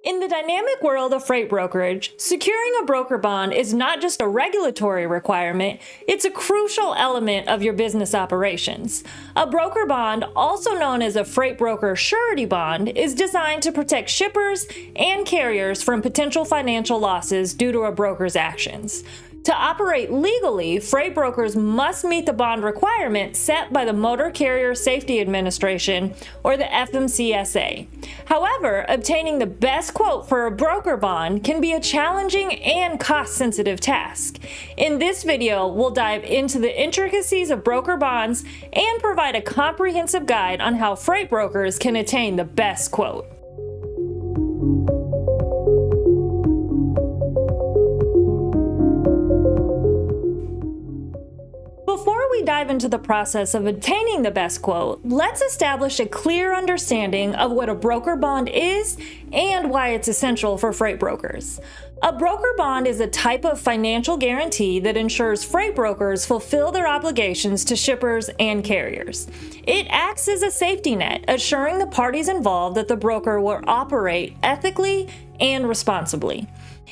In the dynamic world of freight brokerage, securing a broker bond is not just a regulatory requirement, it's a crucial element of your business operations. A broker bond, also known as a freight broker surety bond, is designed to protect shippers and carriers from potential financial losses due to a broker's actions. To operate legally, freight brokers must meet the bond requirements set by the Motor Carrier Safety Administration, or the FMCSA. However, obtaining the best quote for a broker bond can be a challenging and cost-sensitive task. In this video, we'll dive into the intricacies of broker bonds and provide a comprehensive guide on how freight brokers can attain the best quote. Before we dive into the process of obtaining the best quote, let's establish a clear understanding of what a broker bond is and why it's essential for freight brokers. A broker bond is a type of financial guarantee that ensures freight brokers fulfill their obligations to shippers and carriers. It acts as a safety net, assuring the parties involved that the broker will operate ethically and responsibly.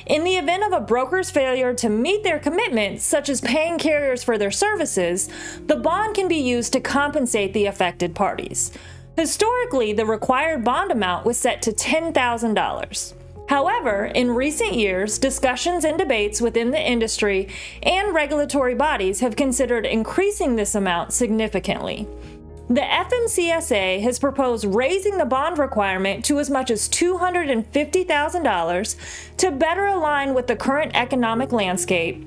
In the event of a broker's failure to meet their commitments, such as paying carriers for their services, the bond can be used to compensate the affected parties. Historically, the required bond amount was set to $10,000. However, in recent years, discussions and debates within the industry and regulatory bodies have considered increasing this amount significantly. The FMCSA has proposed raising the bond requirement to as much as $250,000 to better align with the current economic landscape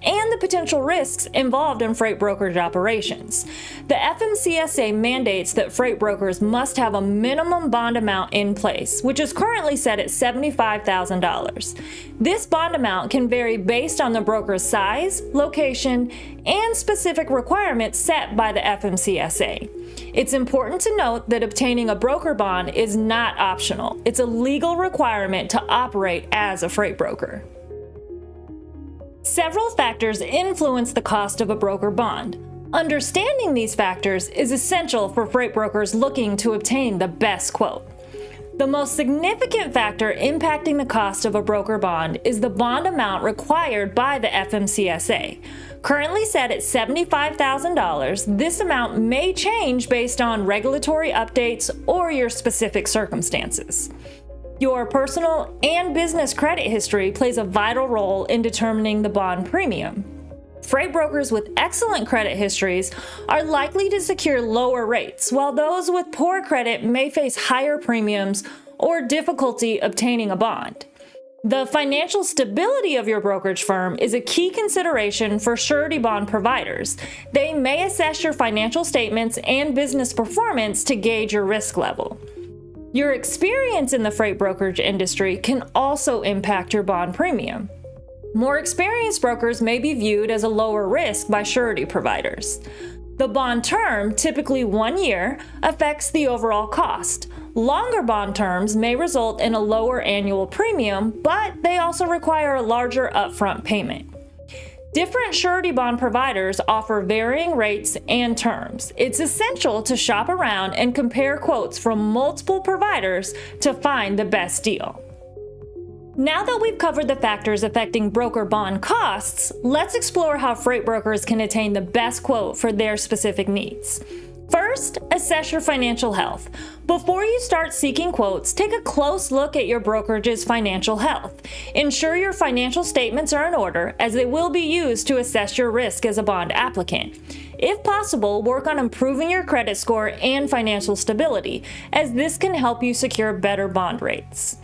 and the potential risks involved in freight brokerage operations. The FMCSA mandates that freight brokers must have a minimum bond amount in place, which is currently set at $75,000. This bond amount can vary based on the broker's size, location, and specific requirements set by the FMCSA. It's important to note that obtaining a broker bond is not optional. It's a legal requirement to operate as a freight broker. Several factors influence the cost of a broker bond. Understanding these factors is essential for freight brokers looking to obtain the best quote. The most significant factor impacting the cost of a broker bond is the bond amount required by the FMCSA. Currently set at $75,000, this amount may change based on regulatory updates or your specific circumstances. Your personal and business credit history plays a vital role in determining the bond premium. Freight brokers with excellent credit histories are likely to secure lower rates, while those with poor credit may face higher premiums or difficulty obtaining a bond. The financial stability of your brokerage firm is a key consideration for surety bond providers. They may assess your financial statements and business performance to gauge your risk level. Your experience in the freight brokerage industry can also impact your bond premium. More experienced brokers may be viewed as a lower risk by surety providers. The bond term, typically 1 year, affects the overall cost. Longer bond terms may result in a lower annual premium, but they also require a larger upfront payment. Different surety bond providers offer varying rates and terms. It's essential to shop around and compare quotes from multiple providers to find the best deal. Now that we've covered the factors affecting broker bond costs, let's explore how freight brokers can attain the best quote for their specific needs. First, assess your financial health. Before you start seeking quotes, take a close look at your brokerage's financial health. Ensure your financial statements are in order, as they will be used to assess your risk as a bond applicant. If possible, work on improving your credit score and financial stability, as this can help you secure better bond rates.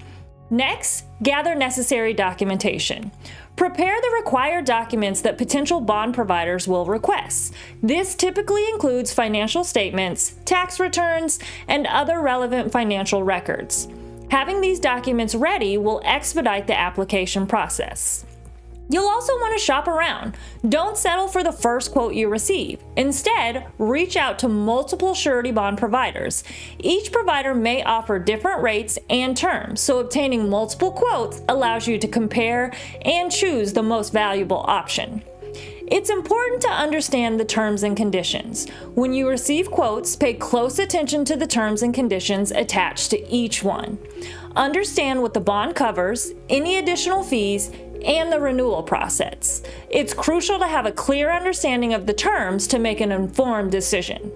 Next, gather necessary documentation. Prepare the required documents that potential bond providers will request. This typically includes financial statements, tax returns, and other relevant financial records. Having these documents ready will expedite the application process. You'll also want to shop around. Don't settle for the first quote you receive. Instead, reach out to multiple surety bond providers. Each provider may offer different rates and terms, so obtaining multiple quotes allows you to compare and choose the most valuable option. It's important to understand the terms and conditions. When you receive quotes, pay close attention to the terms and conditions attached to each one. Understand what the bond covers, any additional fees, and the renewal process. It's crucial to have a clear understanding of the terms to make an informed decision.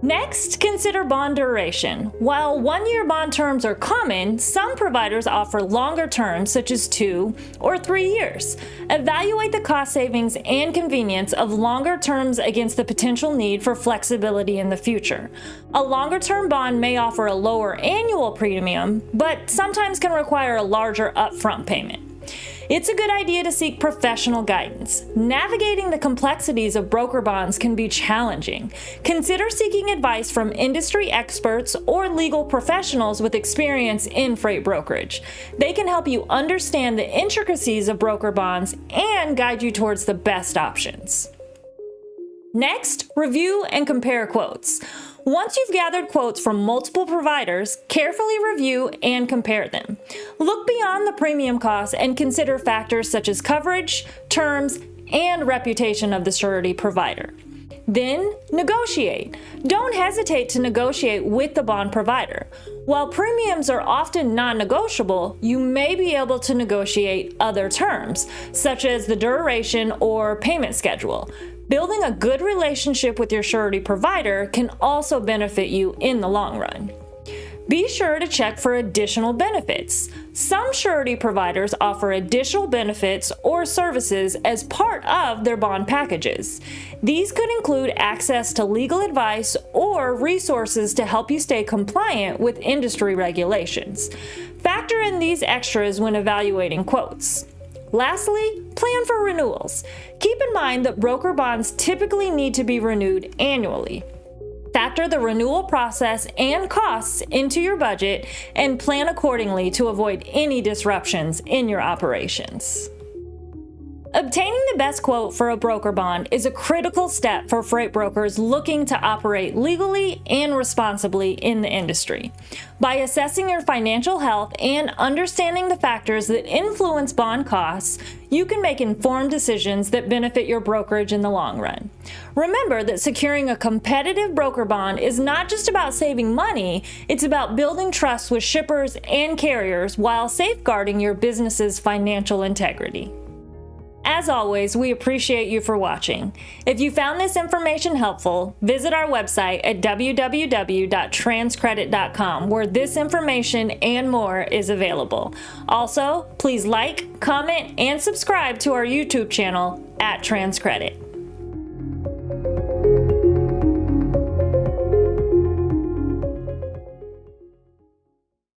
Next, consider bond duration. While one-year bond terms are common, some providers offer longer terms such as 2 or 3 years. Evaluate the cost savings and convenience of longer terms against the potential need for flexibility in the future. A longer-term bond may offer a lower annual premium, but sometimes can require a larger upfront payment. It's a good idea to seek professional guidance. Navigating the complexities of broker bonds can be challenging. Consider seeking advice from industry experts or legal professionals with experience in freight brokerage. They can help you understand the intricacies of broker bonds and guide you towards the best options. Next, review and compare quotes. Once you've gathered quotes from multiple providers, carefully review and compare them. Look beyond the premium costs and consider factors such as coverage, terms, and reputation of the surety provider. Then, negotiate. Don't hesitate to negotiate with the bond provider. While premiums are often non-negotiable, you may be able to negotiate other terms, such as the duration or payment schedule. Building a good relationship with your surety provider can also benefit you in the long run. Be sure to check for additional benefits. Some surety providers offer additional benefits or services as part of their bond packages. These could include access to legal advice or resources to help you stay compliant with industry regulations. Factor in these extras when evaluating quotes. Lastly, plan for renewals. Keep in mind that broker bonds typically need to be renewed annually. Factor the renewal process and costs into your budget and plan accordingly to avoid any disruptions in your operations. Obtaining the best quote for a broker bond is a critical step for freight brokers looking to operate legally and responsibly in the industry. By assessing your financial health and understanding the factors that influence bond costs, you can make informed decisions that benefit your brokerage in the long run. Remember that securing a competitive broker bond is not just about saving money, it's about building trust with shippers and carriers while safeguarding your business's financial integrity. As always, we appreciate you for watching. If you found this information helpful, visit our website at www.transcredit.com, where this information and more is available. Also, please like, comment, and subscribe to our YouTube channel at Transcredit.